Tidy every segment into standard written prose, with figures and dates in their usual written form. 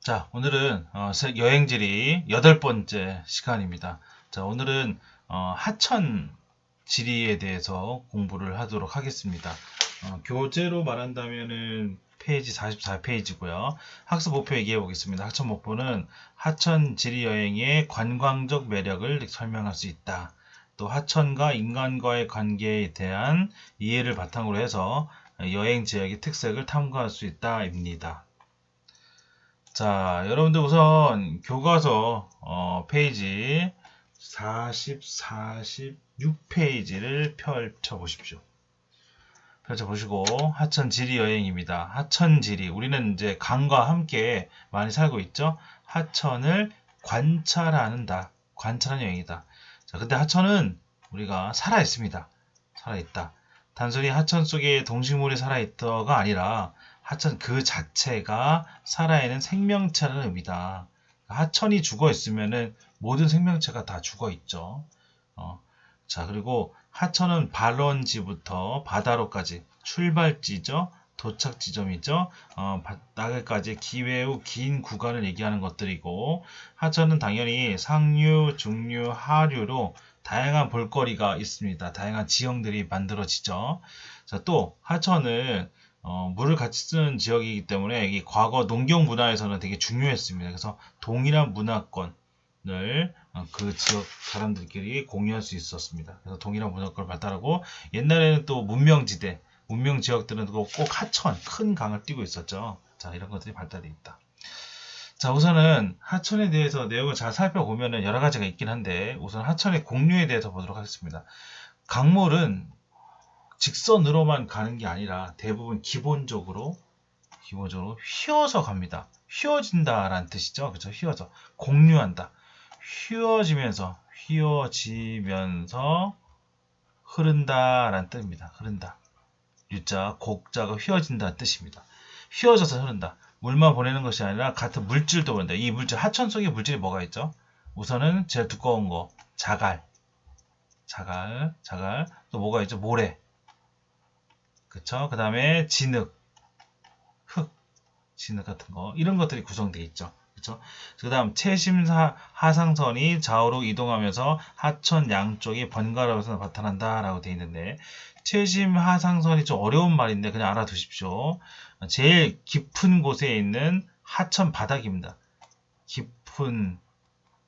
자, 오늘은 여행지리 8번째 시간입니다. 자, 오늘은 하천 지리에 대해서 공부를 하도록 하겠습니다. 교재로 말한다면은 페이지 44페이지고요. 학습 목표 얘기해 보겠습니다. 하천 목표는 하천 지리 여행의 관광적 매력을 설명할 수 있다. 또 하천과 인간과의 관계에 대한 이해를 바탕으로 해서 여행 지역의 특색을 탐구할 수 있다입니다. 자, 여러분들 우선 교과서 페이지 40, 46페이지를 펼쳐보십시오. 펼쳐보시고 하천 지리 여행입니다. 하천 지리, 우리는 이제 강과 함께 많이 살고 있죠. 하천을 관찰하는다. 관찰하는 여행이다. 자, 근데 하천은 우리가 살아있습니다. 살아있다. 단순히 하천 속에 동식물이 살아있다가 아니라 하천 그 자체가 살아있는 생명체라는 의미다. 하천이 죽어 있으면은 모든 생명체가 다 죽어 있죠. 자, 그리고 하천은 발원지부터 바다로까지 출발지죠. 도착 지점이죠. 바다까지 기회후 긴 구간을 얘기하는 것들이고, 하천은 당연히 상류, 중류, 하류로 다양한 볼거리가 있습니다. 다양한 지형들이 만들어지죠. 자, 또 하천은 물을 같이 쓰는 지역이기 때문에 이 과거 농경 문화에서는 되게 중요했습니다. 그래서 동일한 문화권을 그 지역 사람들끼리 공유할 수 있었습니다. 그래서 동일한 문화권을 발달하고, 옛날에는 또 문명지대, 문명 지역들은 꼭 하천, 큰 강을 띄고 있었죠. 자, 이런 것들이 발달되어 있다. 자, 우선은 하천에 대해서 내용을 잘 살펴보면 여러 가지가 있긴 한데, 우선 하천의 공류에 대해서 보도록 하겠습니다. 강물은 직선으로만 가는 게 아니라 대부분 기본적으로 휘어서 갑니다. 휘어진다라는 뜻이죠. 그렇죠? 휘어져. 공류한다. 휘어지면서 흐른다라는 뜻입니다. 흐른다. 유자, 곡자가 휘어진다는 뜻입니다. 휘어져서 흐른다. 물만 보내는 것이 아니라 같은 물질도 보낸다. 이 물질, 하천 속에 물질이 뭐가 있죠? 우선은 제일 두꺼운 거, 자갈. 또 뭐가 있죠? 모래. 그쵸? 그 다음에 진흙, 흙, 진흙 같은 거, 이런 것들이 구성되어 있죠. 그쵸? 그 다음, 채심 하상선이 좌우로 이동하면서 하천 양쪽이 번갈아서 나타난다 라고 되어 있는데, 채심 하상선이 좀 어려운 말인데 그냥 알아두십시오. 제일 깊은 곳에 있는 하천 바닥입니다. 깊은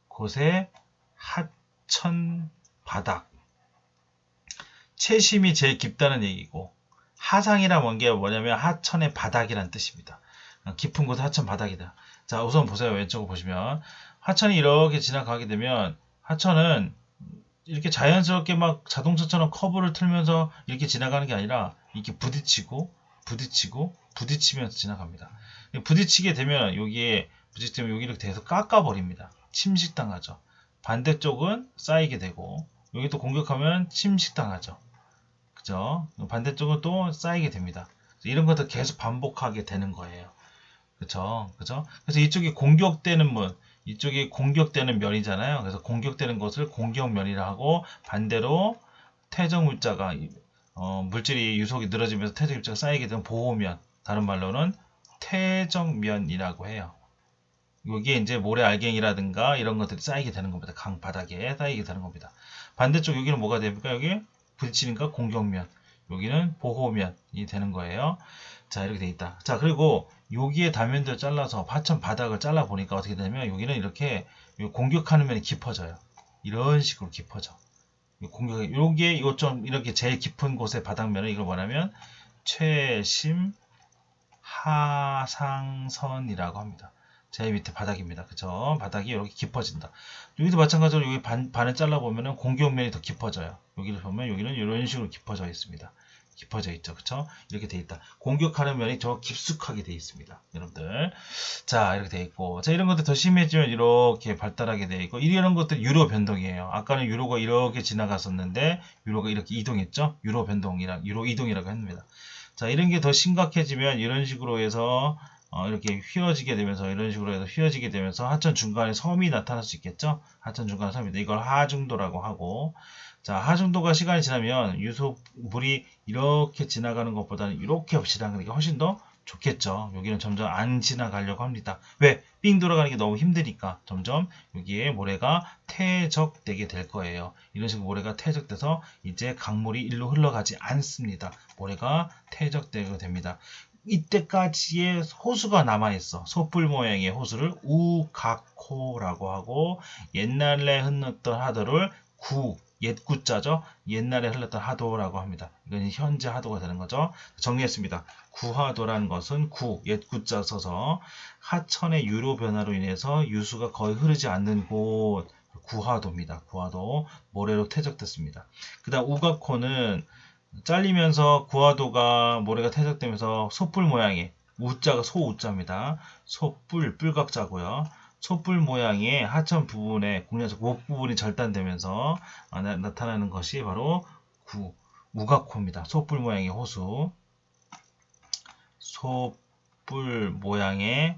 곳에 하천 바닥. 채심이 제일 깊다는 얘기고, 하상이란 게 뭐냐면 하천의 바닥이란 뜻입니다. 깊은 곳 하천 바닥이다. 자, 우선 보세요. 왼쪽을 보시면 하천이 이렇게 지나가게 되면, 하천은 이렇게 자연스럽게 막 자동차처럼 커브를 틀면서 이렇게 지나가는 게 아니라 이렇게 부딪히면서 지나갑니다. 부딪히게 되면 여기에 부딪히면 여기를 계속 깎아버립니다. 침식당하죠. 반대쪽은 쌓이게 되고, 여기 또 공격하면 침식당하죠. 그죠? 반대쪽은 또 쌓이게 됩니다. 이런 것들 계속 반복하게 되는 거예요. 그쵸? 그래서 이쪽이 공격되는 이쪽이 공격되는 면이잖아요. 그래서 공격되는 것을 공격면이라 하고, 반대로 퇴적 물자가, 물질이 유속이 늘어지면서 퇴적 물자가 쌓이게 되면 보호면, 다른 말로는 퇴적면이라고 해요. 여기에 이제 모래 알갱이라든가 이런 것들이 쌓이게 되는 겁니다. 강 바닥에 쌓이게 되는 겁니다. 반대쪽 여기는 뭐가 됩니까? 여기 부딪히니까 공격면, 여기는 보호면이 되는 거예요. 자, 이렇게 돼 있다. 자, 그리고 여기에 단면들을 잘라서 하천 바닥을 잘라 보니까 어떻게 되냐면, 여기는 이렇게 공격하는 면이 깊어져요. 이런 식으로 깊어져. 요게 요점 이렇게 제일 깊은 곳의 바닥면을 이걸 뭐냐면 최심 하상선이라고 합니다. 제일 밑에 바닥입니다. 그쵸? 바닥이 이렇게 깊어진다. 여기도 마찬가지로 여기 반을 잘라보면 공격면이 더 깊어져요. 여기를 보면 여기는 이런 식으로 깊어져 있습니다. 깊어져 있죠. 그쵸? 이렇게 돼 있다. 공격하는 면이 더 깊숙하게 돼 있습니다. 여러분들. 자, 이렇게 돼 있고. 자, 이런 것들 더 심해지면 이렇게 발달하게 돼 있고, 이런 것들 유로 변동이에요. 아까는 유로가 이렇게 지나갔었는데, 유로가 이렇게 이동했죠? 유로 변동이랑, 유로 이동이라고 합니다. 자, 이런 게 더 심각해지면 이런 식으로 해서 이렇게 휘어지게 되면서, 이런 식으로 해서 휘어지게 되면서 하천 중간에 섬이 나타날 수 있겠죠? 하천 중간에 섬인데 이걸 하중도라고 하고, 자, 하중도가 시간이 지나면 유속물이 이렇게 지나가는 것보다는 이렇게 지나가는 게 훨씬 더 좋겠죠. 여기는 점점 안 지나가려고 합니다. 왜? 삥 돌아가는 게 너무 힘드니까 점점 여기에 모래가 퇴적되게 될 거예요. 이런 식으로 모래가 퇴적돼서 이제 강물이 일로 흘러가지 않습니다. 모래가 퇴적되게 됩니다. 이때까지의 호수가 남아있어. 솥불 모양의 호수를 우각호라고 하고, 옛날에 흘렀던 하도를 옛 구자죠. 옛날에 흘렀던 하도라고 합니다. 이건 현재 하도가 되는 거죠. 정리했습니다. 구하도라는 것은 옛 구자 써서 하천의 유로 변화로 인해서 유수가 거의 흐르지 않는 곳, 구하도입니다. 구하도, 모래로 퇴적됐습니다. 그 다음 우각호는 잘리면서 구하도가 모래가 퇴적되면서 솥불 모양의 우자가 소우자입니다. 솥불 뿔각자고요. 촛불 모양의 하천 부분에 공략적 목 부분이 절단되면서 나타나는 것이 바로 우각호입니다. 솥불 모양의 호수. 솥불 모양의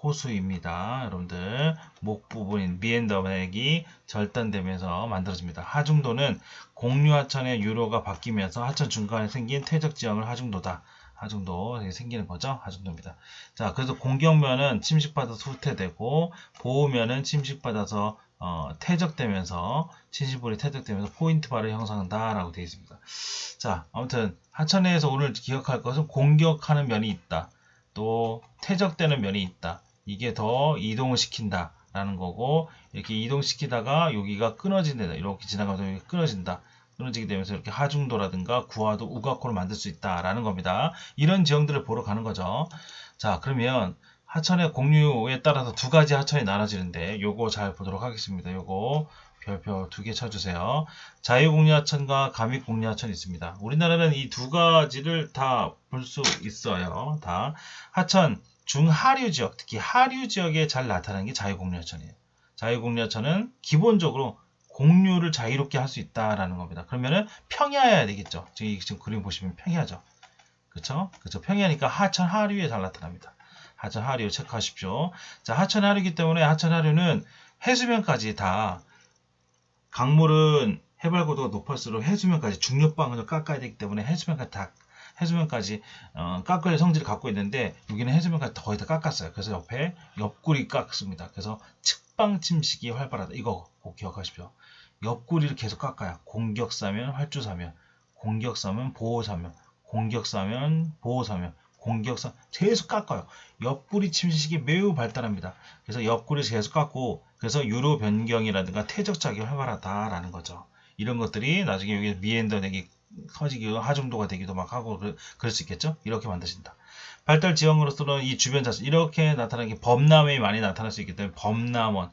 호수입니다. 여러분들 목 부분인 미엔더맥이 절단되면서 만들어집니다. 하중도는 공류하천의 유로가 바뀌면서 하천 중간에 생긴 퇴적 지형을 하중도다. 하중도 생기는 거죠. 하중도입니다. 자, 그래서 공격면은 침식받아서 후퇴되고 보호면은 침식받아서 퇴적되면서 침식물이 퇴적되면서 포인트 바를 형성한다 라고 되어 있습니다. 자, 아무튼 하천에서 오늘 기억할 것은 공격하는 면이 있다. 또 퇴적되는 면이 있다. 이게 더 이동을 시킨다 라는 거고, 이렇게 이동시키다가 여기가 끊어진다. 이렇게 지나가면서 여기 끊어진다. 끊어지게 되면서 이렇게 하중도라든가 구하도, 우각호를 만들 수 있다라는 겁니다. 이런 지형들을 보러 가는 거죠. 자, 그러면 하천의 공류에 따라서 두 가지 하천이 나눠지는데 요거 잘 보도록 하겠습니다. 요거 별표 2개 쳐주세요. 자유공유하천과 가믹공유하천이 있습니다. 우리나라는 이 두 가지를 다 볼 수 있어요. 다 하천 중하류 지역, 특히 하류 지역에 잘 나타나는 게 자유공유하천이에요. 자유공유하천은 기본적으로 공유를 자유롭게 할 수 있다라는 겁니다. 그러면은 평야여야 되겠죠. 지금 그림 보시면 평야죠. 그쵸? 그쵸? 평야니까 하천 하류에 잘 나타납니다. 하천 하류 체크하십시오. 자, 하천 하류이기 때문에 하천 하류는 해수면까지 다, 강물은 해발 고도가 높을수록 해수면까지 중력방을 깎아야 되기 때문에 해수면까지 깎을 성질을 갖고 있는데 여기는 해수면까지 거의 다 깎았어요. 그래서 옆에 옆구리 깎습니다. 그래서 측방 침식이 활발하다. 이거 꼭 기억하십시오. 옆구리를 계속 깎아요. 공격사면 활주사면, 공격사면 보호사면, 공격사면 보호사면, 공격사 계속 깎아요. 옆구리 침식이 매우 발달합니다. 그래서 옆구리를 계속 깎고, 그래서 유로 변경이라든가 퇴적작이 활발하다라는 거죠. 이런 것들이 나중에 여기 미엔더넥이 터지기도 하중도가 되기도 막 하고 그럴 수 있겠죠. 이렇게 만드신다. 발달 지형으로서는 이 주변 자체 이렇게 나타나는 게 범람이 많이 나타날 수 있기 때문에 범람원,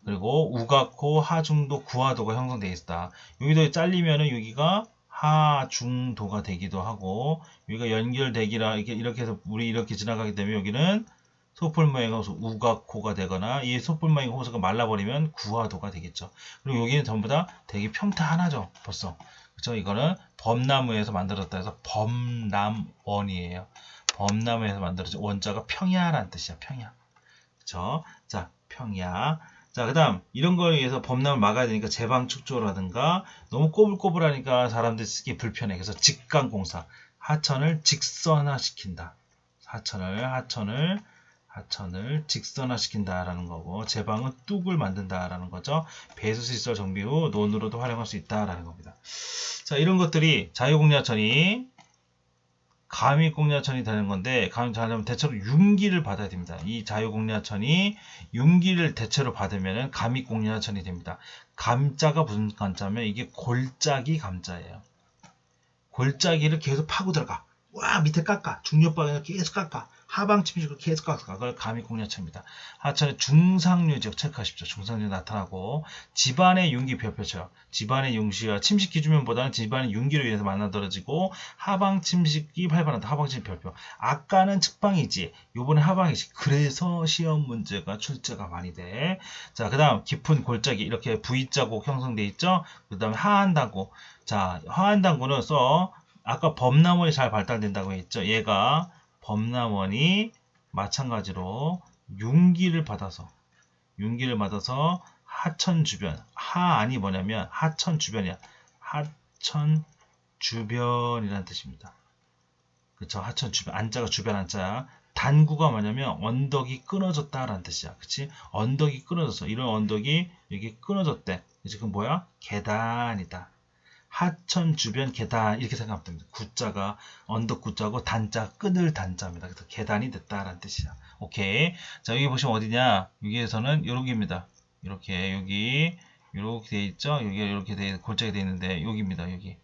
그리고 우각호, 하중도, 구하도가 형성되어 있다. 여기도 잘리면은 여기가 하중도가 되기도 하고, 여기가 연결되기라 이렇게 해서 물이 이렇게 지나가게 되면 여기는 솥불 모양의 호수 우각호가 되거나, 이 솥불 모양의 호수가 말라버리면 구하도가 되겠죠. 그리고 여기는 전부 다 되게 평타 하나죠. 벌써. 그렇죠? 이거는 범나무에서 만들었다 해서 범람원이에요. 범나무에서 만들어진 원자가 평야라는 뜻이야. 평야. 그렇죠? 자, 평야. 자, 그 다음 이런 거에 의해서 범람을 막아야 되니까 제방축조라든가 너무 꼬불꼬불하니까 사람들이 쓰기 불편해. 그래서 직강공사, 하천을 직선화시킨다. 하천을 직선화시킨다라는 거고, 제방은 뚝을 만든다라는 거죠. 배수시설 정비 후 논으로도 활용할 수 있다라는 겁니다. 자, 이런 것들이 자유공유하천이 가믹공유하천이 되는 건데, 가믹공유하천은 대체로 융기를 받아야 됩니다. 이 자유공유하천이 융기를 대체로 받으면 가믹공유하천이 됩니다. 감자가 무슨 감자면 이게 골짜기 감자예요. 골짜기를 계속 파고 들어가. 와, 밑에 깎아. 중력방향을 계속 깎아. 하방 침식을 계속 깎아. 그걸 가믹공유하천입니다. 하천의 중상류 지역 체크하십시오. 중상류 나타나고, 집안의 융기 별표죠. 집안의 융시와 침식 기준면보다는 집안의 융기로 인해서 만나떨어지고, 하방 침식이 활발하다. 하방 침식 별표. 아까는 측방이지, 요번에 하방이지. 그래서 시험 문제가 출제가 많이 돼. 자, 그 다음 깊은 골짜기 이렇게 V자국 형성돼 있죠. 그 다음에 하한당구. 자, 하한당구는 아까 범람원이 잘 발달된다고 했죠. 얘가 범람원이 마찬가지로 융기를 받아서 하천 주변, 하안이 뭐냐면 하천 주변이야. 하천 주변이라는 뜻입니다. 그쵸? 하천 주변, 안자가 주변 안자야. 단구가 뭐냐면 언덕이 끊어졌다라는 뜻이야. 그치? 언덕이 끊어졌어. 이런 언덕이 여기 끊어졌대. 그치? 그럼 뭐야? 계단이다. 하천 주변 계단 이렇게 생각하면 됩니다. 구자가 언덕 구자고 단자 끊을 단자입니다. 그래서 계단이 됐다라는 뜻이야. 오케이. 자, 여기 보시면 어디냐? 여기에서는 여기입니다. 이렇게 여기 이렇게 돼 있죠? 여기 이렇게 돼 골짜기 돼 있는데 여기입니다. 여기.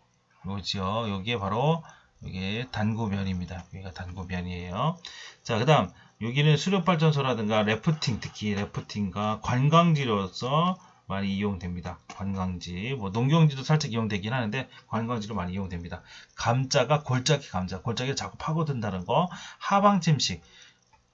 요지요. 여기에 바로 이게 단구면입니다. 여기가 단구면이에요. 자, 그다음 여기는 수력발전소라든가 래프팅, 특히 래프팅과 관광지로서 많이 이용됩니다. 관광지, 뭐 농경지도 살짝 이용되긴 하는데 관광지로 많이 이용됩니다. 감자가 골짜기 감자, 골짜기를 자꾸 파고든다는 거. 하방 침식,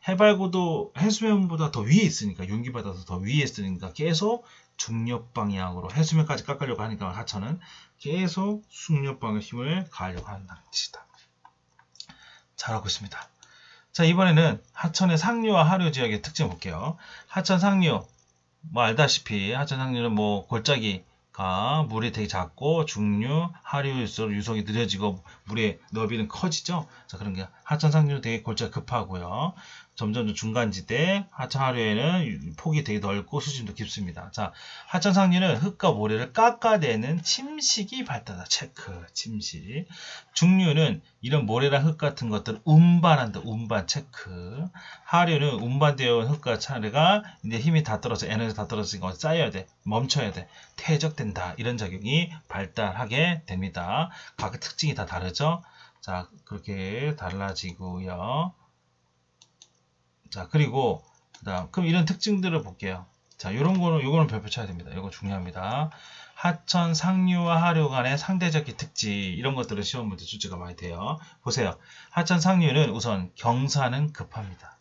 해발고도 해수면보다 더 위에 있으니까 윤기받아서 더 위에 있으니까 계속 중력 방향으로 해수면까지 깎으려고 하니까 하천은 계속 중력 방향 힘을 가하려고 한다는 뜻이다. 잘하고 있습니다. 자, 이번에는 하천의 상류와 하류 지역의 특징 볼게요. 하천 상류, 뭐 알다시피 하천 상류는 뭐 골짜기가 물이 되게 작고 중류, 하류일수록 유속이 느려지고 물의 너비는 커지죠. 자, 그런 게 하천 상류는 되게 골짜기 급하고요. 점점 중간지대, 하천 하류에는 폭이 되게 넓고 수심도 깊습니다. 자, 하천 상류는 흙과 모래를 깎아내는 침식이 발달하다. 체크, 침식. 중류는 이런 모래랑 흙 같은 것들을 운반한다. 운반, 체크. 하류는 운반되어 온 흙과 차례가 이제 힘이 다 떨어져, 에너지 다 떨어지니까 쌓여야 돼. 멈춰야 돼. 퇴적된다. 이런 작용이 발달하게 됩니다. 각 특징이 다 다르죠? 자, 그렇게 달라지고요. 자, 그리고 그럼 이런 특징들을 볼게요. 자, 요거는 별표 쳐야 됩니다. 이거 중요합니다. 하천 상류와 하류 간의 상대적 특징, 이런 것들을 시험 문제 출제가 많이 돼요. 보세요. 하천 상류는 우선 경사는 급합니다.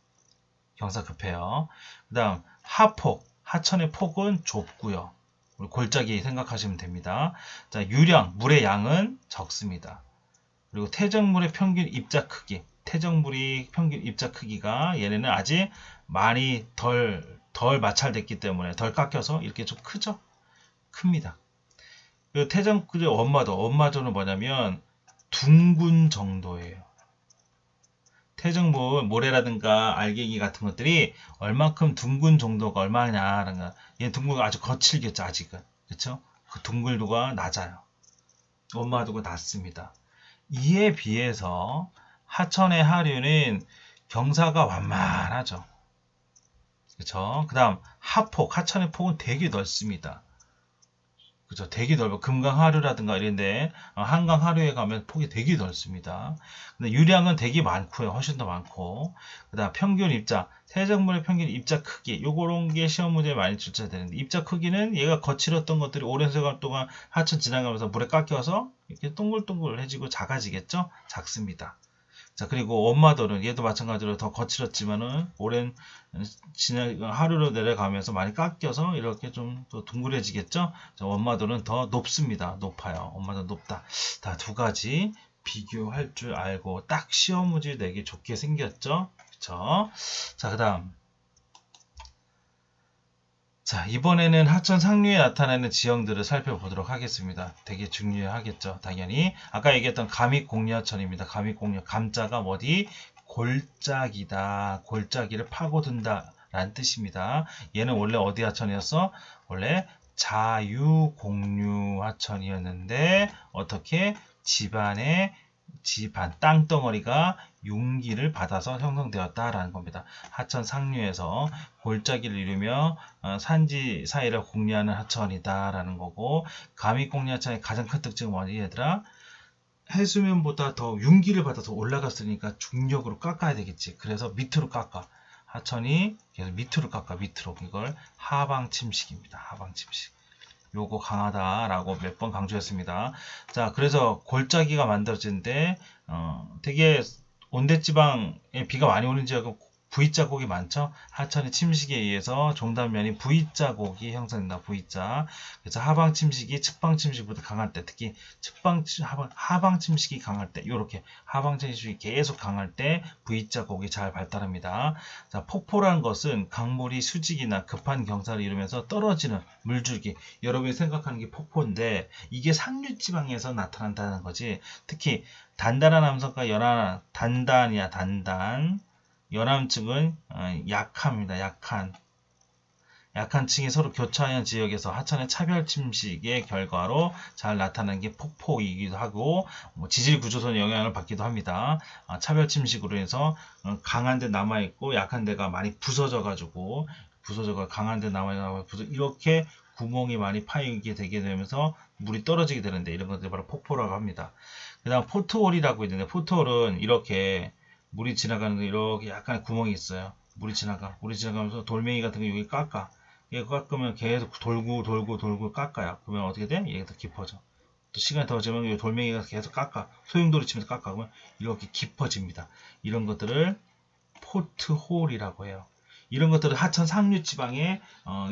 경사 급해요. 그 다음 하폭, 하천의 폭은 좁고요. 골짜기 생각하시면 됩니다. 자, 유량, 물의 양은 적습니다. 그리고 퇴적물의 평균 입자 크기, 퇴적물이 평균 입자 크기가 얘네는 아직 많이 덜 마찰됐기 때문에 덜 깎여서 이렇게 좀 크죠? 큽니다. 그리고 퇴적물의 원마도는 뭐냐면 둥근 정도예요. 퇴적물, 모래라든가 알갱이 같은 것들이 얼만큼 둥근 정도가 얼마냐, 얘 둥근가 아주 거칠겠죠, 아직은. 그렇죠? 그 둥글도가 낮아요. 원마도가 낮습니다. 이에 비해서 하천의 하류는 경사가 완만하죠. 그렇죠? 그 다음 하폭, 하천의 폭은 되게 넓습니다. 그죠? 되게 넓어. 금강 하류라든가 이런데 한강 하류에 가면 폭이 되게 넓습니다. 근데 유량은 되게 많고요. 훨씬 더 많고. 그다음 평균 입자, 퇴적물의 평균 입자 크기. 요런 게 시험 문제에 많이 출제되는데 입자 크기는 얘가 거칠었던 것들이 오랜 세월 동안 하천 지나가면서 물에 깎여서 이렇게 동글동글해지고 작아지겠죠? 작습니다. 자, 그리고 원마도는 얘도 마찬가지로 더 거칠었지만은 오랜 하루로 내려가면서 많이 깎여서 이렇게 좀 더 둥그레지겠죠? 자, 원마도는 더 높습니다. 높아요. 원마도 높다. 다 두 가지 비교할 줄 알고 딱 시험 문제 내기 좋게 생겼죠? 그쵸? 자, 그 다음. 자, 이번에는 하천 상류에 나타나는 지형들을 살펴보도록 하겠습니다. 되게 중요하겠죠, 당연히. 아까 얘기했던 감익공류하천입니다. 감익공류, 감자가 어디? 골짜기다. 골짜기를 파고든다 라는 뜻입니다. 얘는 원래 어디 하천이었어? 원래 자유공류하천이었는데 어떻게? 집안, 땅덩어리가 융기를 받아서 형성되었다라는 겁니다. 하천 상류에서 골짜기를 이루며 산지 사이를 공유하는 하천이다라는 거고, 감익공유하천의 가장 큰 특징은 뭐니 얘들아? 해수면보다 더 융기를 받아서 올라갔으니까 중력으로 깎아야 되겠지. 그래서 밑으로 깎아. 하천이 계속 밑으로 깎아. 밑으로. 이걸 하방 침식입니다. 하방 침식. 요거 강하다라고 몇 번 강조했습니다. 자, 그래서 골짜기가 만들어지는데 되게 온대지방에 비가 많이 오는 지역은 V자곡이 많죠. 하천의 침식에 의해서 종단면이 V자곡이 형성된다. V자. 그래서 하방 침식이 측방 침식보다 강할 때, 특히 하방 침식이 강할 때, 요렇게 하방 침식이 계속 강할 때 V자곡이 잘 발달합니다. 자, 폭포라는 것은 강물이 수직이나 급한 경사를 이루면서 떨어지는 물줄기. 여러분이 생각하는 게 폭포인데 이게 상류지방에서 나타난다는 거지. 특히 단단한 함선과 연한, 단단이야, 단단. 연함층은 약합니다. 약한 층이 서로 교차하는 지역에서 하천의 차별 침식의 결과로 잘 나타나는 게 폭포이기도 하고 지질 구조선의 영향을 받기도 합니다. 차별 침식으로 해서 강한 데 남아있고 약한 데가 많이 부서져가지고 강한 데 남아있고 이렇게 구멍이 많이 파이게 되게 되면서 물이 떨어지게 되는데 이런 것들이 바로 폭포라고 합니다. 그 다음 포트홀이라고 있는데 포트홀은 이렇게 물이 지나가는 데 이렇게 약간 구멍이 있어요. 물이 지나가면서 돌멩이 같은 거 여기 깎아. 얘 깎으면 계속 돌고 깎아요. 그러면 어떻게 돼? 얘가 더 깊어져. 또 시간이 더 지나면 이 돌멩이가 계속 깎아. 소용돌이 치면서 깎아. 그러면 이렇게 깊어집니다. 이런 것들을 포트홀이라고 해요. 이런 것들은 하천 상류 지방에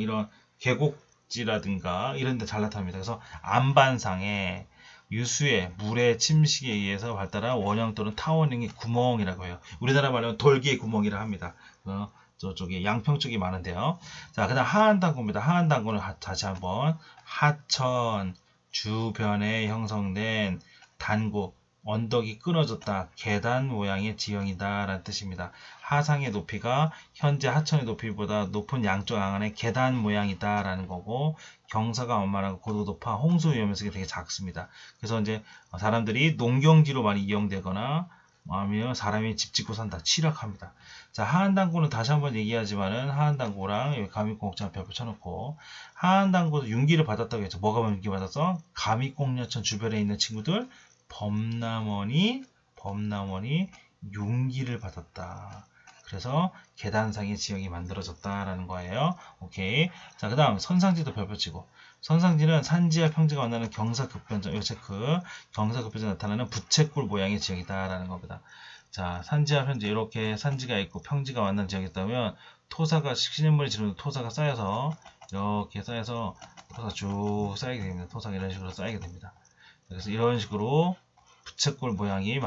이런 계곡지라든가 이런 데 잘 나타납니다. 그래서 안반상에 유수의 물의 침식에 의해서 발달한 원형 또는 타원형의 구멍이라고 해요. 우리나라 말로는 돌기의 구멍이라 합니다. 저쪽에 양평 쪽이 많은데요. 자, 그 다음 하안단구입니다. 하안단구는 다시 한번 하천 주변에 형성된 단구, 언덕이 끊어졌다. 계단 모양의 지형이다 라는 뜻입니다. 하상의 높이가 현재 하천의 높이보다 높은 양쪽 항안의 계단 모양이다 라는 거고 경사가 완만하고 고도 높아 홍수 위험성이 되게 작습니다. 그래서 이제 사람들이 농경지로 많이 이용되거나 아니면 사람이 집 짓고 산다. 취락합니다. 자, 하안단구는 다시 한번 얘기하지만은 하안단구랑 여기 감익공업장 벽을 쳐놓고 하안단구도 윤기를 받았다고 했죠. 뭐가 윤기 받았어? 감익공업천 주변에 있는 친구들 범람원이 윤기를 받았다. 그래서 계단상의 지형이 만들어졌다라는 거예요. 오케이. 자, 그 다음 선상지도 별표치고 선상지는 산지와 평지가 만나는 경사급변적, 요 체크. 경사급변적 나타나는 부채꼴 모양의 지형이다라는 겁니다. 자, 산지와 평지 이렇게 산지가 있고 평지가 만나는 지역이 있다면 토사가 시냇물이 지르는 토사가 쌓여서 이렇게 쌓여서 토사가 쭉 쌓이게 됩니다. 토사가 이런 식으로 쌓이게 됩니다. 그래서 이런 식으로 부채꼴 모양이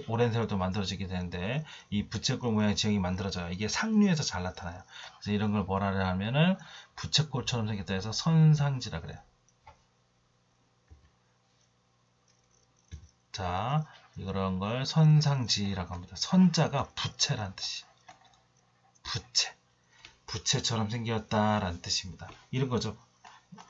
오랜 세월 동안 만들어지게 되는데 이 부채꼴 모양의 지형이 만들어져요. 이게 상류에서 잘 나타나요. 그래서 이런 걸 뭐라 하면은 부채꼴처럼 생겼다 해서 선상지라 그래요. 자, 이런 걸 선상지라고 합니다. 선자가 부채라는 뜻이에요. 부채처럼 생겼다라는 뜻입니다. 이런 거죠.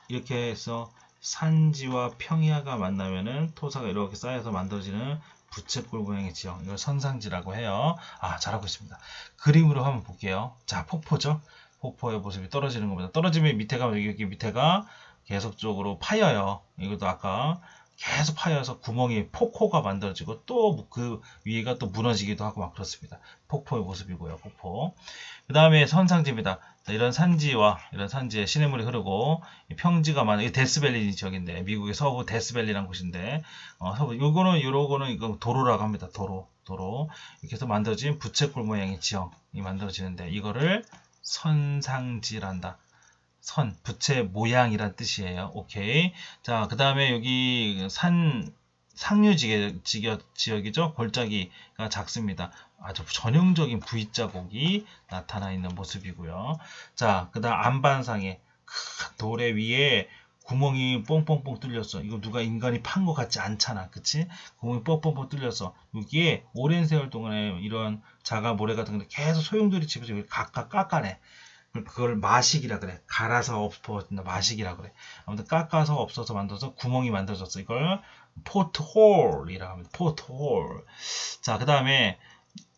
이렇게 해서 산지와 평야가 만나면은 토사가 이렇게 쌓여서 만들어지는 부채꼴 모양의 지형, 이걸 선상지라고 해요. 잘하고 있습니다. 그림으로 한번 볼게요. 자, 폭포죠. 폭포의 모습이 떨어지는 겁니다. 떨어지면 밑에가 여기 밑에가 계속적으로 파여요. 이것도 아까 계속 파여서 구멍이 폭포가 만들어지고 또 그 위에가 또 무너지기도 하고 막 그렇습니다. 폭포의 모습이고요. 폭포. 그 다음에 선상지입니다. 이런 산지에 시냇물이 흐르고 평지가 많은 이 데스밸리 지역인데 미국의 서부 데스밸리라는 곳인데 서부 요거는 이거 도로라고 합니다. 도로 이렇게 해서 만들어진 부채꼴 모양의 지형이 만들어지는데 이거를 선상지란다. 부채 모양이란 뜻이에요. 오케이. 자, 그 다음에 여기 상류 지역이죠. 골짜기가 작습니다. 아주 전형적인 V자곡이 나타나 있는 모습이고요. 자, 그 다음 안반상에 큰 돌에 위에 구멍이 뻥뻥뻥 뚫렸어. 이거 누가 인간이 판 것 같지 않잖아. 그치? 구멍이 뻥뻥뻥 뚫렸어. 여기에 오랜 세월 동안에 이런 자가 모래 같은 거 계속 소용돌이 집에서 각각 깎아내. 그걸 마식이라 그래. 갈아서 엎어진다. 마식이라 그래. 아무튼 깎아서 없어서 만들어서 구멍이 만들어졌어. 이걸 포트홀이라고 합니다. 포트홀. 자, 그 다음에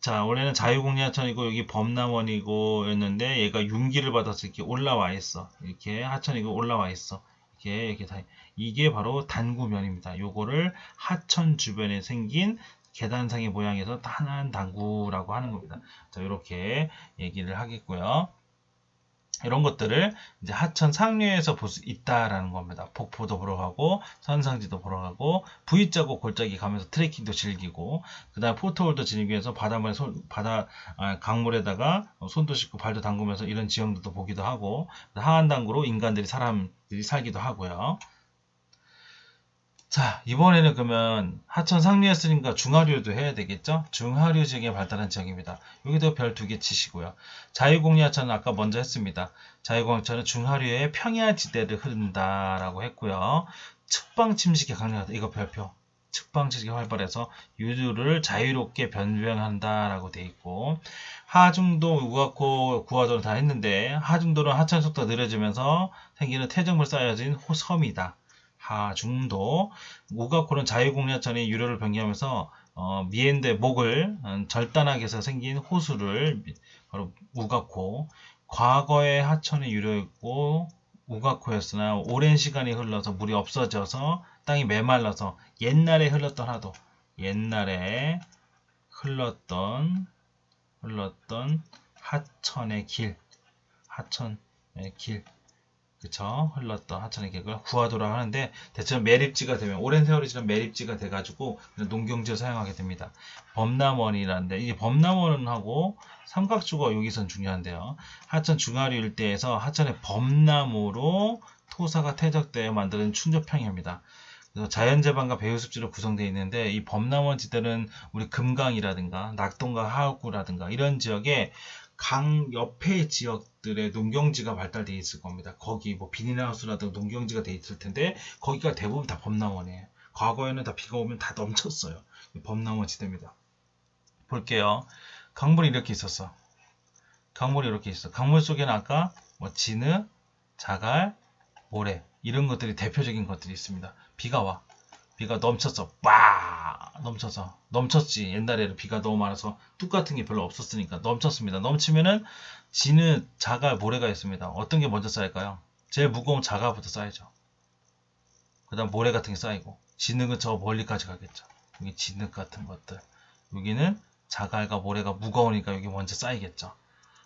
원래는 자유공리하천이고 여기 범람원이고 였는데 얘가 윤기를 받아서 이렇게 올라와 있어. 이렇게 하천이고 올라와 있어. 이렇게 다 이게 바로 단구면입니다. 요거를 하천 주변에 생긴 계단상의 모양에서 하나한 단구라고 하는 겁니다. 자, 이렇게 얘기를 하겠고요. 이런 것들을 이제 하천 상류에서 볼 수 있다라는 겁니다. 폭포도 보러 가고 선상지도 보러 가고 V자고 골짜기 가면서 트레킹도 즐기고 그다음 포토홀도 즐기면서 강물에다가 손도 씻고 발도 담그면서 이런 지형들도 보기도 하고 하한당구로 사람들이 살기도 하고요. 자, 이번에는 그러면 하천 상류였으니까 중하류도 해야 되겠죠? 중하류 지역에 발달한 지역입니다. 여기도 별 2개 치시고요. 자유공유하천은 아까 먼저 했습니다. 자유공유하천은 중하류의 평야지대를 흐른다라고 했고요. 측방침식이 강력하다. 이거 별표. 측방침식이 활발해서 유류를 자유롭게 변경한다라고 돼 있고 하중도, 우가코, 구화도를 다 했는데 하중도는 하천 속도가 느려지면서 생기는 퇴적물 쌓여진 섬이다. 하중도, 우가코는 자유공유하천이 유료를 변경하면서 미엔드의 목을 절단하게 해서 생긴 호수를 바로 우가코, 과거의 하천이 유료였고 우가코였으나 오랜 시간이 흘러서 물이 없어져서 땅이 메말라서 옛날에 흘렀던 하도, 옛날에 흘렀던 하천의 길, 그쵸? 흘렀던 하천의 길을 구하도라고 하는데 대체로 매립지가 되면 오랜 세월이 지난 매립지가 돼가지고 농경지로 사용하게 됩니다. 범람원이라는데 이 범람원하고 삼각주가 여기선 중요한데요. 하천 중하류 일대에서 하천의 범람으로 토사가 퇴적되어 만드는 춘조평야입니다. 그래서 자연재방과 배후습지로 구성되어 있는데 이 범람원 지대는 우리 금강이라든가 낙동강 하옥구라든가 이런 지역에 강 옆에 지역들의 농경지가 발달되어 있을 겁니다. 거기 뭐 비닐하우스라든가 농경지가 되어 있을 텐데 거기가 대부분 다 범람원이에요. 과거에는 다 비가 오면 다 넘쳤어요. 범람원 지대입니다. 볼게요. 강물이 이렇게 있었어. 강물이 이렇게 있어. 강물 속에는 아까 뭐 진흙, 자갈, 모래 이런 것들이 대표적인 것들이 있습니다. 비가 와. 비가 넘쳤어. 넘쳤지. 옛날에는 비가 너무 많아서 뚝 같은 게 별로 없었으니까 넘쳤습니다. 넘치면은 진흙, 자갈, 모래가 있습니다. 어떤 게 먼저 쌓일까요? 제일 무거운 자갈부터 쌓이죠. 그 다음 모래 같은 게 쌓이고 진흙은 저 멀리까지 가겠죠. 여기 진흙 같은 것들. 여기는 자갈과 모래가 무거우니까 여기 먼저 쌓이겠죠.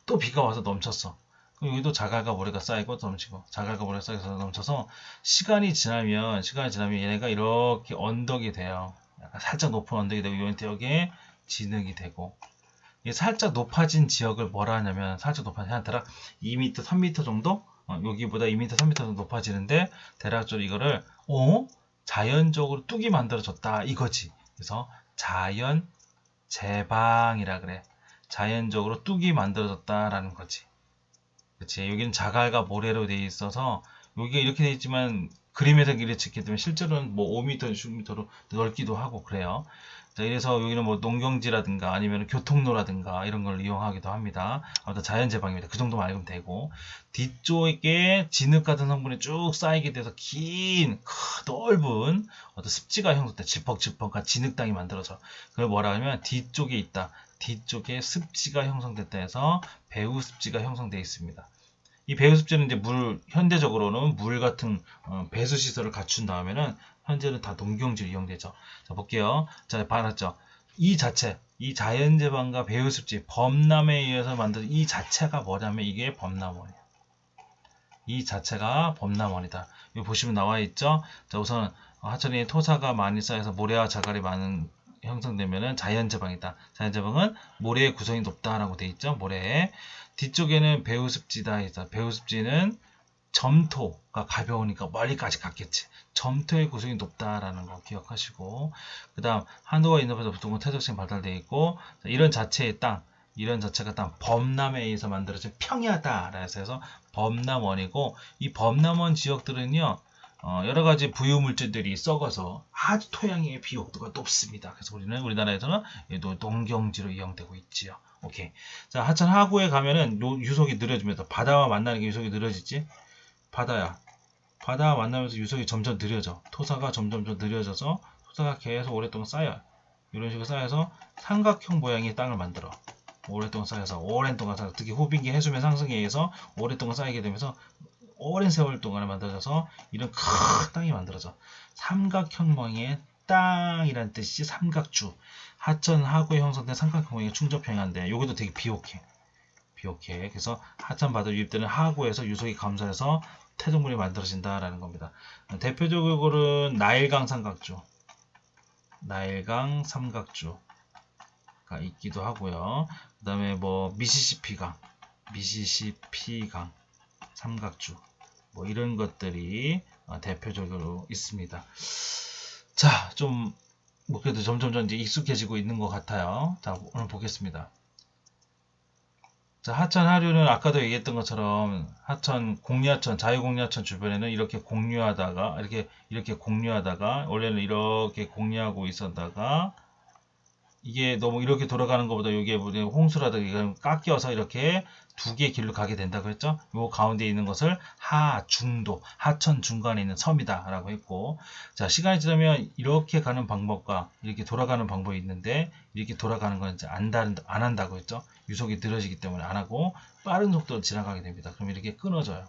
또 비가 와서 넘쳤어. 여기도 자갈과 모래가 쌓이고 넘치고 자갈과 모래가 쌓여서 넘쳐서 시간이 지나면 얘네가 이렇게 언덕이 돼요. 약간 살짝 높은 언덕이 되고 여기에 진흙이 되고 이게 살짝 높아진 지역을 뭐라 하냐면 살짝 높아진 한 대략 2m, 3m 정도 여기보다 2m, 3m 정도 높아지는데 대략적으로 이거를 자연적으로 뚝이 만들어졌다 이거지. 그래서 자연 제방이라 그래. 자연적으로 뚝이 만들어졌다라는 거지. 그치. 여기는 자갈과 모래로 되어 있어서 여기가 이렇게 되어 있지만 그림에서 이렇게 찍기 때문에 실제로는 뭐 5m, 10m로 넓기도 하고 그래요. 자, 이래서 여기는 뭐 농경지라든가 아니면 교통로라든가 이런 걸 이용하기도 합니다. 아무튼 자연재방입니다. 그 정도만 알면 되고 뒤쪽에 진흙 같은 성분이 쭉 쌓이게 돼서 긴 넓은 어떤 습지가 형성돼 지퍽지퍽한 진흙 땅이 만들어져. 그걸 뭐라 하면 뒤쪽에 있다. 뒤쪽에 습지가 형성됐다 해서 배후습지가 형성되어 있습니다. 이 배후습지는 이제 현대적으로는 물 같은 배수시설을 갖춘 다음에는 현재는 다 농경지로 이용되죠. 자, 볼게요. 자, 봤죠? 이 자연재방과 배후습지, 범람에 의해서 만든 이 자체가 뭐냐면 이게 범람원이에요. 이 자체가 범람원이다. 여기 보시면 나와 있죠? 자, 우선 하천이 토사가 많이 쌓여서 모래와 자갈이 많은 형성되면은 자연재방이다. 자연재방은 모래의 구성이 높다라고 돼 있죠. 모래에 뒤쪽에는 배후습지다. 배후습지는 점토가 가벼우니까 멀리까지 갔겠지. 점토의 구성이 높다라는 거 기억하시고 그 다음 한도가 있는 곳에서 보통은 퇴적층이 발달되어 있고 이런 자체의 땅 이런 자체가 땅 범람에 의해서 만들어진 평야다. 그래서 범람원이고 이 범람원 지역들은요. 여러 가지 부유물질들이 썩어서 아주 토양의 비옥도가 높습니다. 그래서 우리나라에서는 농경지로 이용되고 있지요. 오케이. 자, 하천 하구에 가면은 유속이 느려지면서 바다와 만나는 게 유속이 느려지지. 바다와 만나면서 유속이 점점 느려져. 토사가 점점 느려져서 토사가 계속 오랫동안 쌓여요. 이런 식으로 쌓여서 삼각형 모양의 땅을 만들어. 오랫동안 쌓여서 특히 호빙기 해수면 상승에 의해서 오랫동안 쌓이게 되면서 오랜 세월 동안에 만들어져서 이런 큰 땅이 만들어져. 삼각형 모양의 땅이란 뜻이지. 삼각주. 하천 하구에 형성된 삼각형 모양의 충저평야인데 여기도 되게 비옥해. 비옥해. 그래서 하천 바다로 유입되는 하구에서 유속이 감소해서 태동물이 만들어진다라는 겁니다. 대표적으로는 나일강 삼각주, 나일강 삼각주가 있기도 하고요. 그 다음에 뭐 미시시피강 삼각주, 뭐 이런 것들이 대표적으로 있습니다. 자, 좀 뭐 그래도 점점 이제 익숙해지고 있는 것 같아요. 자, 오늘 보겠습니다. 자, 하천 하류는 아까도 얘기했던 것처럼 하천 공유하천, 자유공유하천 주변에는 이렇게 공유하다가 이렇게 공유하다가 원래는 이렇게 공유하고 있었다가 이게 너무 이렇게 돌아가는 것보다 여기에 홍수라든가 깎여서 이렇게 두 개의 길로 가게 된다고 했죠. 요 가운데 있는 것을 하중도, 하천 중간에 있는 섬이다 라고 했고, 자, 시간이 지나면 이렇게 가는 방법과 이렇게 돌아가는 방법이 있는데 이렇게 돌아가는 건 이제 안 한다고 했죠. 유속이 늘어지기 때문에 안 하고 빠른 속도로 지나가게 됩니다. 그럼 이렇게 끊어져요.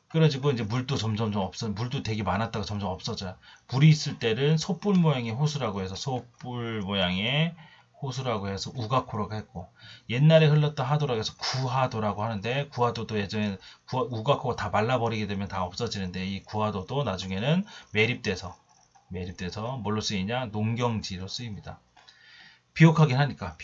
끊어지고 이제 물도 점점 물도 되게 많았다가 점점 없어져요. 불이 있을 때는 솥불 모양의 호수라고 해서 솥불 모양의 호수라고 해서 우가코라고 했고, 옛날에 흘렀던 하도라고 해서 구하도라고 하는데, 구하도도 예전에 우가코가 다 말라버리게 되면 다 없어지는데, 이 구하도도 나중에는 매립돼서 뭘로 쓰이냐? 농경지로 쓰입니다. 비옥하긴 하니까,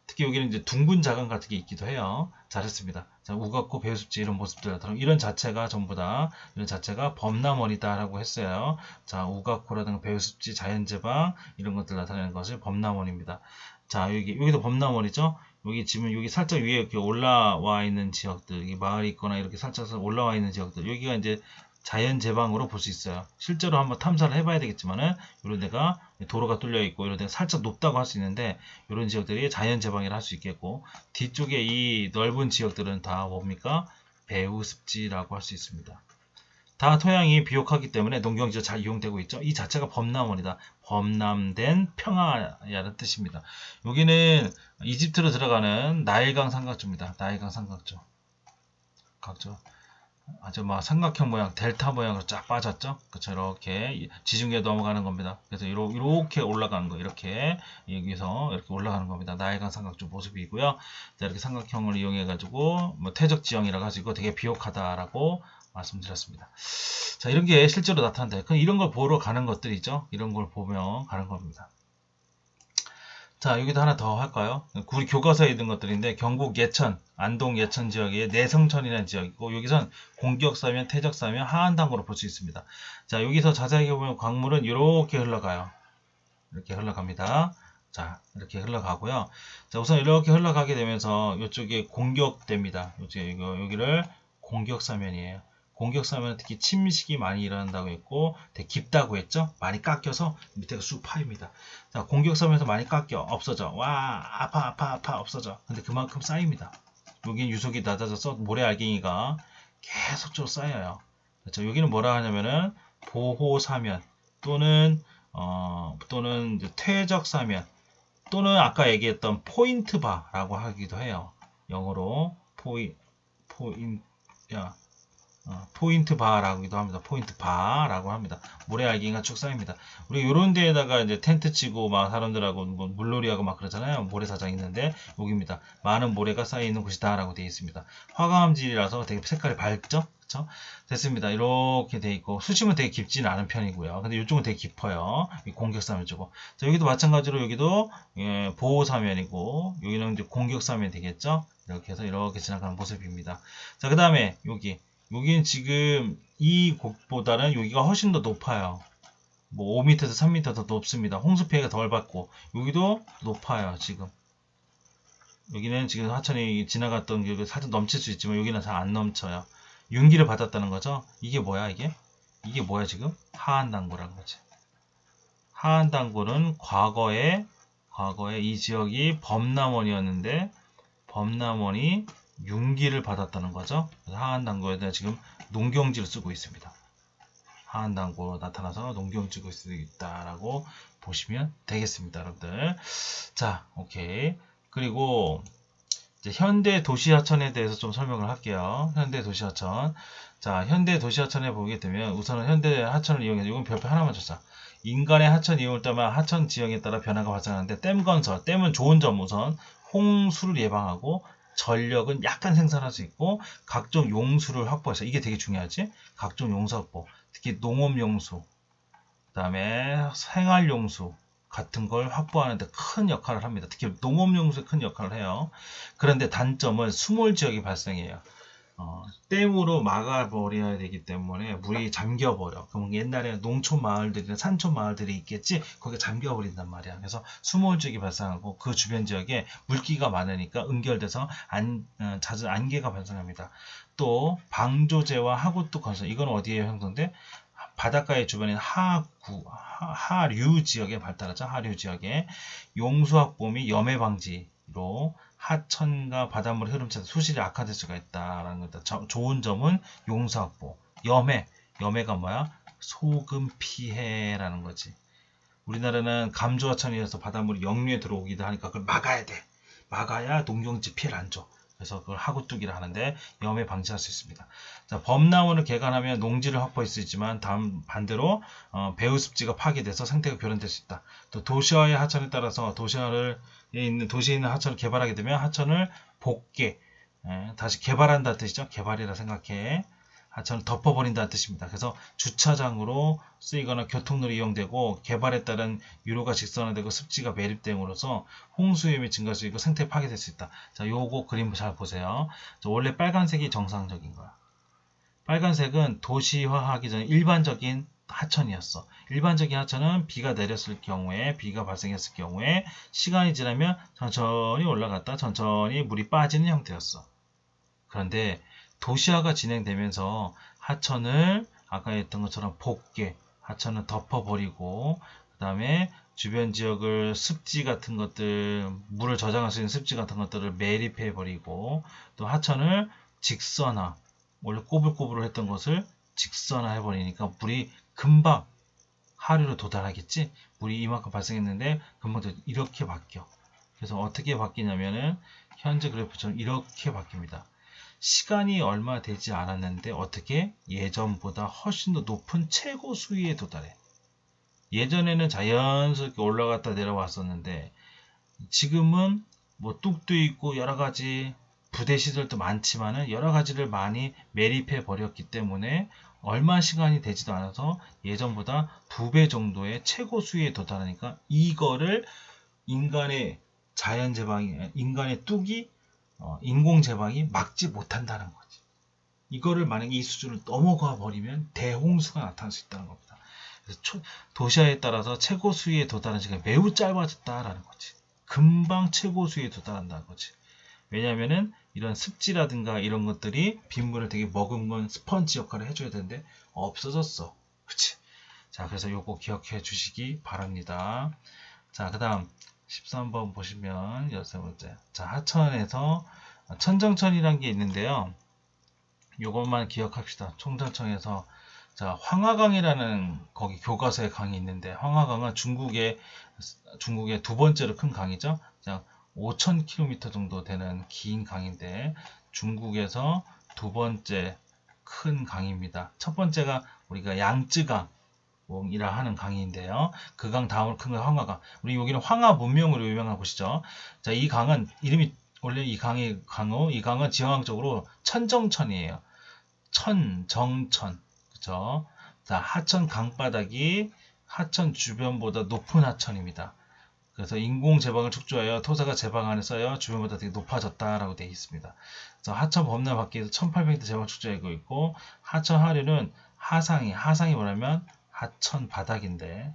특히 여기는 이제 둥근 자강 같은 게 있기도 해요. 잘했습니다. 자, 우각고, 배우숲지 이런 모습들 나타나고, 이런 자체가 전부 다, 이런 자체가 범람원이다라고 했어요. 자, 우각고라든가 배우숲지, 자연제방, 이런 것들 나타내는 것을 범람원입니다. 자, 여기도 범람원이죠? 여기 지금 여기 살짝 위에 이렇게 올라와 있는 지역들, 이 마을이 있거나 이렇게 살짝 올라와 있는 지역들, 여기가 이제 자연제방으로 볼 수 있어요. 실제로 한번 탐사를 해봐야 되겠지만은, 이런 데가 도로가 뚫려 있고, 이런 데가 살짝 높다고 할 수 있는데, 이런 지역들이 자연제방이라 할 수 있겠고, 뒤쪽에 이 넓은 지역들은 다 뭡니까? 배우습지라고 할 수 있습니다. 다 토양이 비옥하기 때문에 농경지가 잘 이용되고 있죠. 이 자체가 범람원이다. 범람된 평화야라는 뜻입니다. 여기는 이집트로 들어가는 나일강 삼각주입니다. 나일강 삼각주. 아주 막 삼각형 모양, 델타 모양으로 쫙 빠졌죠? 그쵸, 이렇게 지중해 넘어가는 겁니다. 그래서 이렇게 올라가는 거, 이렇게 여기서 이렇게 올라가는 겁니다. 나일강 삼각주 모습이고요. 자, 이렇게 삼각형을 이용해가지고 뭐 퇴적 지형이라 가지고 되게 비옥하다라고 말씀드렸습니다. 자, 이런 게 실제로 나타난다. 그럼 이런 걸 보러 가는 것들이죠. 이런 걸 보며 가는 겁니다. 자, 여기도 하나 더 할까요? 우리 교과서에 있는 것들인데, 경북 예천, 안동 예천 지역에 내성천이라는 지역이고, 여기선 공격사면, 퇴적사면, 하한당으로 볼 수 있습니다. 자, 여기서 자세하게 보면 광물은 이렇게 흘러가요. 이렇게 흘러갑니다. 자, 이렇게 흘러가고요. 자, 우선 이렇게 흘러가게 되면서 이쪽에 공격됩니다. 여기를 공격사면이에요. 공격사면은 특히 침식이 많이 일어난다고 했고, 되게 깊다고 했죠? 많이 깎여서 밑에가 쑥 파입니다. 자, 공격사면에서 많이 깎여, 없어져. 와, 아파, 없어져. 근데 그만큼 쌓입니다. 여기는 유속이 낮아져서 모래알갱이가 계속적으로 쌓여요. 그렇죠? 여기는 뭐라 하냐면은, 보호사면, 또는 퇴적사면, 또는 아까 얘기했던 포인트바라고 하기도 해요. 영어로, 포인트 바라고도 합니다. 포인트 바라고 합니다. 모래알갱이가 쭉 쌓입니다. 우리 요런 데에다가 이제 텐트 치고 막 사람들하고 뭐 물놀이하고 막 그러잖아요. 모래사장 있는데 여기입니다. 많은 모래가 쌓여 있는 곳이다라고 되어 있습니다. 화강암질이라서 되게 색깔이 밝죠? 그쵸? 됐습니다. 이렇게 되어 있고 수심은 되게 깊지는 않은 편이고요. 근데 이쪽은 되게 깊어요. 공격사면 쪽은. 자, 여기도 마찬가지로 여기도 보호사면이고 여기는 이제 공격사면 되겠죠? 이렇게 해서 이렇게 지나가는 모습입니다. 자, 그 다음에 여기는 지금 이 곳보다는 여기가 훨씬 더 높아요. 뭐 5m에서 3m 더 높습니다. 홍수 피해가 덜 받고 여기도 높아요. 지금 여기는 지금 하천이 지나갔던 게 살짝 넘칠 수 있지만 여기는 잘 안 넘쳐요. 윤기를 받았다는 거죠. 이게 뭐야 이게 뭐야 지금? 하한당구라는 거지. 하한당구는 과거에 이 지역이 범람원이었는데 범람원이 윤기를 받았다는 거죠. 하한당구에 대해 지금 농경지를 쓰고 있습니다. 하한당구로 나타나서 농경지를 쓰고 있다라고 보시면 되겠습니다, 여러분들. 자, 오케이. 그리고 이제 현대 도시하천에 대해서 좀 설명을 할게요. 현대 도시하천. 자, 현대 도시하천에 보게 되면 우선은 현대 하천을 이용해서 이건 별표 하나만 줬어. 인간의 하천 이용을 따라 하천 지형에 따라 변화가 발생하는데 댐 건설, 댐은 좋은 점 우선 홍수를 예방하고 전력은 약간 생산할 수 있고 각종 용수를 확보해서 이게 되게 중요하지. 각종 용수 확보, 특히 농업용수, 그 다음에 생활용수 같은 걸 확보하는 데 큰 역할을 합니다. 특히 농업용수에 큰 역할을 해요. 그런데 단점은 수몰 지역이 발생해요. 댐으로 막아버려야 되기 때문에 물이 잠겨버려. 그럼 옛날에 농촌 마을들이나 산촌 마을들이 있겠지? 거기에 잠겨버린단 말이야. 그래서 수몰지역이 발생하고 그 주변 지역에 물기가 많으니까 응결돼서 잦은 안개가 발생합니다. 또 방조제와 하구둑 건설, 이건 어디에 형성돼? 바닷가의 주변인 하류 지역에 발달하죠. 하류 지역에 용수 확보 및 염해 방지로 하천과 바닷물의 흐름차에서 수질이 악화될 수가 있다라는 거다. 좋은 점은 용수 확보. 염해가 뭐야? 소금 피해라는 거지. 우리나라는 감조하천이어서 바닷물이 역류에 들어오기도 하니까 그걸 막아야 돼. 막아야 농경지 피해를 안 줘. 그래서 그걸 하구뚝이라 하는데 염해 방지할 수 있습니다. 자, 범나무를 개간하면 농지를 확보할 수 있지만 반대로 배후습지가 파괴돼서 생태가 교란될 수 있다. 또 도시화의 하천에 따라서 도시에 있는 하천을 개발하게 되면 하천을 복개, 다시 개발한다는 뜻이죠. 개발이라 생각해. 하천을 덮어버린다는 뜻입니다. 그래서 주차장으로 쓰이거나 교통로로 이용되고 개발에 따른 유로가 직선화되고 습지가 매립됨으로써 홍수 위험이 증가할 수 있고 생태 파괴될 수 있다. 자, 요거 그림 잘 보세요. 원래 빨간색이 정상적인 거야. 빨간색은 도시화하기 전에 일반적인 하천이었어. 일반적인 하천은 비가 내렸을 경우에, 비가 발생했을 경우에 시간이 지나면 천천히 올라갔다 천천히 물이 빠지는 형태였어. 그런데 도시화가 진행되면서 하천을 아까 했던 것처럼 복개, 하천을 덮어버리고 그 다음에 주변 지역을 습지 같은 것들, 물을 저장할 수 있는 습지 같은 것들을 매립해버리고 또 하천을 직선화, 원래 꼬불꼬불 했던 것을 직선화 해버리니까 물이 금방 하류로 도달하겠지? 물이 이만큼 발생했는데 금방 이렇게 바뀌어. 그래서 어떻게 바뀌냐면은 현재 그래프처럼 이렇게 바뀝니다. 시간이 얼마 되지 않았는데 어떻게? 예전보다 훨씬 더 높은 최고 수위에 도달해. 예전에는 자연스럽게 올라갔다 내려왔었는데 지금은 뭐 뚝도 있고 여러 가지 부대 시설도 많지만은 여러 가지를 많이 매립해 버렸기 때문에 얼마 시간이 되지도 않아서 예전보다 2배 정도의 최고 수위에 도달하니까 이거를 인간의 자연 제방이, 인간의 뚝이 인공 제방이 막지 못한다는 거지. 이거를 만약에 이 수준을 넘어가 버리면 대홍수가 나타날 수 있다는 겁니다. 그래서 도시화에 따라서 최고 수위에 도달하는 시간이 매우 짧아졌다라는 거지. 금방 최고 수위에 도달한다는 거지. 왜냐하면은 이런 습지라든가 이런 것들이 빗물을 되게 머금은 스펀지 역할을 해줘야 되는데 없어졌어. 그치? 자, 그래서 요거 기억해 주시기 바랍니다. 자, 그 다음 13번 보시면 6번째. 자, 하천에서 천정천이라는 게 있는데요. 요것만 기억합시다. 총정천에서 자, 황하강이라는 거기 교과서에 강이 있는데 황하강은 중국의 두 번째로 큰 강이죠. 자, 5,000km 정도 되는 긴 강인데 중국에서 두 번째 큰 강입니다. 첫 번째가 우리가 양쯔강 이라 하는 강인데요. 그 강 다음으로 큰 강 황하강. 우리 여기는 황하 문명으로 유명한 곳이죠. 자, 이 강은 이름이 원래 이 강은 지형학적으로 천정천이에요. 천정천. 그죠? 자, 하천 강바닥이 하천 주변보다 높은 하천입니다. 그래서 인공 제방을 촉조하여 토사가 제방 안에 쌓여 주변보다 되게 높아졌다라고 되어 있습니다. 그래서 하천 범람 밖에서 1800m 제방 축조하고 있고 하천 하류는 하상이 뭐냐면 하천 바닥인데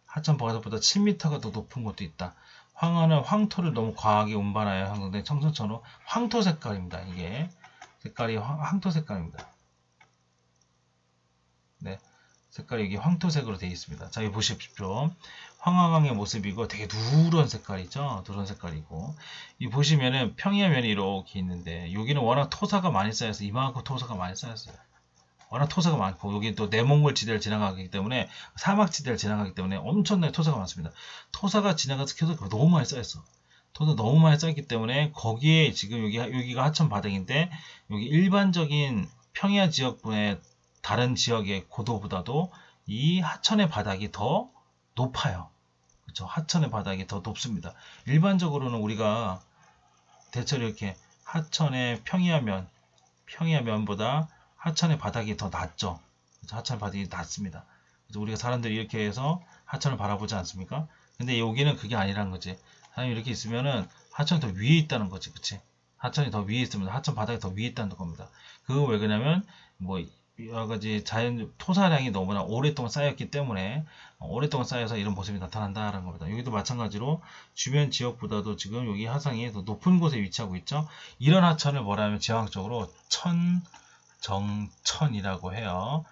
하천 바닥보다 7m가 더 높은 곳도 있다. 황하는 황토를 너무 과하게 운반하여 형성된 청소천으로 황토 색깔입니다. 이게 색깔이 황토 색깔입니다. 네, 색깔이 여기 황토색으로 되어 있습니다. 자, 여기 보십시오. 황하강의 모습이고 되게 누런 색깔이죠. 누런 색깔이고 이 보시면은 평야면이 이렇게 있는데 여기는 워낙 토사가 많이 쌓여서 이만큼 토사가 많이 쌓였어요. 워낙 토사가 많고 여기 또 내몽골 지대를 지나가기 때문에 사막 지대를 지나가기 때문에 엄청나게 토사가 많습니다. 토사가 지나가서 계속 너무 많이 쌓였어. 토사 너무 많이 쌓였기 때문에 거기에 지금 여기가 하천 바닥인데 여기 일반적인 평야 지역분의 다른 지역의 고도보다도 이 하천의 바닥이 더 높아요. 그렇죠? 하천의 바닥이 더 높습니다. 일반적으로는 우리가 대체로 이렇게 하천의 평야면보다 하천의 바닥이 더 낮죠. 그렇죠? 하천의 바닥이 낮습니다. 그래서 우리가 사람들이 이렇게 해서 하천을 바라보지 않습니까? 근데 여기는 그게 아니란 거지. 사람이 이렇게 있으면은 하천이 더 위에 있다는 거지, 그치? 하천이 더 위에 있으면 하천 바닥이 더 위에 있다는 겁니다. 그거 왜 그러냐면 뭐 여러 가지 자연 토사량이 너무나 오랫동안 쌓였기 때문에 오랫동안 쌓여서 이런 모습이 나타난다라는 겁니다. 여기도 마찬가지로 주변 지역보다도 지금 여기 하상이 더 높은 곳에 위치하고 있죠. 이런 하천을 뭐라 하면 지화학적으로 천정천이라고 해요.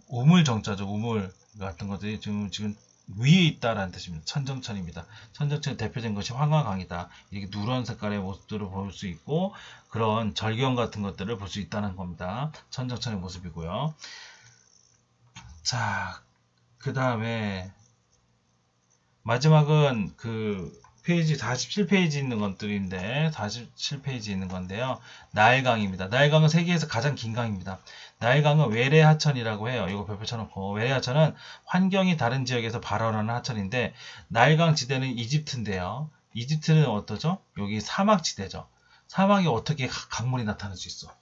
우물정자죠. 우물 같은 것들이 지금 위에 있다라는 뜻입니다. 천정천입니다. 천정천의 대표적인 것이 황화강이다. 이렇게 누런 색깔의 모습들을 볼 수 있고 그런 절경 같은 것들을 볼 수 있다는 겁니다. 천정천의 모습이고요. 자, 그 다음에 마지막은 그 페이지 47페이지 있는 것들인데 47페이지 있는 건데요. 나일강입니다. 나일강은 세계에서 가장 긴 강입니다. 나일강은 외래하천이라고 해요. 이거 별표 쳐놓고 외래하천은 환경이 다른 지역에서 발원하는 하천인데 나일강 지대는 이집트인데요. 이집트는 어떠죠? 여기 사막지대죠. 사막에 어떻게 강물이 나타날 수 있어?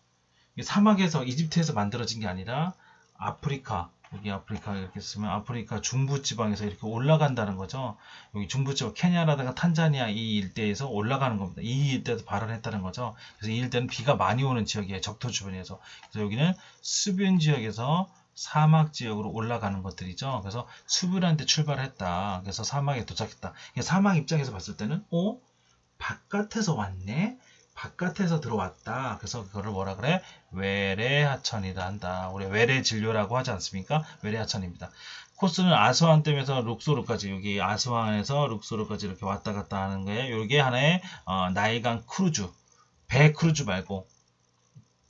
사막에서 이집트에서 만들어진 게 아니라 아프리카 여기 아프리카 이렇게 쓰면 아프리카 중부지방에서 이렇게 올라간다는 거죠. 여기 중부지방 케냐라든가 탄자니아 이 일대에서 올라가는 겁니다. 이 일대에서 발원했다는 거죠. 그래서 이 일대는 비가 많이 오는 지역이에요. 적도 주변에서. 그래서 여기는 수변 지역에서 사막 지역으로 올라가는 것들이죠. 그래서 수변한 데 출발했다. 그래서 사막에 도착했다. 사막 입장에서 봤을 때는 바깥에서 왔네. 바깥에서 들어왔다. 그래서 그거를 뭐라 그래? 외래하천이라 한다. 우리 외래진료라고 하지 않습니까? 외래하천입니다. 코스는 아스완댐에서 룩소르까지 여기 아스완에서 룩소르까지 이렇게 왔다 갔다 하는 거예요. 이게 하나의 나일강 크루즈, 배 크루즈 말고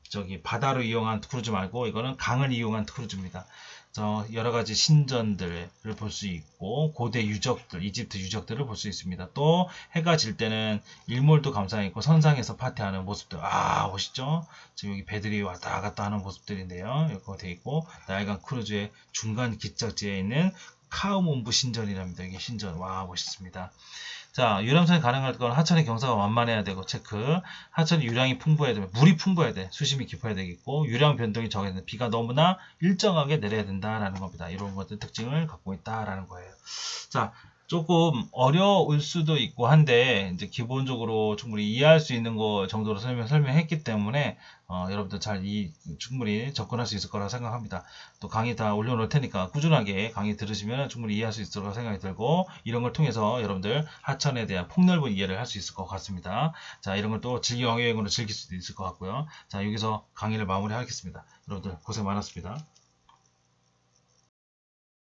저기 바다로 이용한 크루즈 말고 이거는 강을 이용한 크루즈입니다. 여러 가지 신전들을 볼 수 있고 고대 유적들, 이집트 유적들을 볼 수 있습니다. 또 해가 질 때는 일몰도 감상해 있고 선상에서 파티하는 모습들 멋있죠? 지금 여기 배들이 왔다 갔다 하는 모습들인데요. 이렇게 돼 있고 나일강 크루즈의 중간 기착지에 있는 카우몬부 신전이랍니다. 이게 신전 멋있습니다. 자, 유람선이 가능할 건 하천의 경사가 완만해야 되고 체크. 하천의 유량이 풍부해야 되면 물이 풍부해야 돼. 수심이 깊어야 되겠고 유량 변동이 적어야 돼. 비가 너무나 일정하게 내려야 된다라는 겁니다. 이런 것들 특징을 갖고 있다라는 거예요. 자, 조금 어려울 수도 있고 한데 이제 기본적으로 충분히 이해할 수 있는 거 정도로 설명했기 때문에 여러분들 충분히 접근할 수 있을 거라 생각합니다. 또 강의 다 올려놓을 테니까 꾸준하게 강의 들으시면 충분히 이해할 수 있을 거라 생각이 들고 이런 걸 통해서 여러분들 하천에 대한 폭넓은 이해를 할 수 있을 것 같습니다. 자, 이런 걸 또 영어여행으로 즐길 수도 있을 것 같고요. 자, 여기서 강의를 마무리하겠습니다. 여러분들 고생 많았습니다.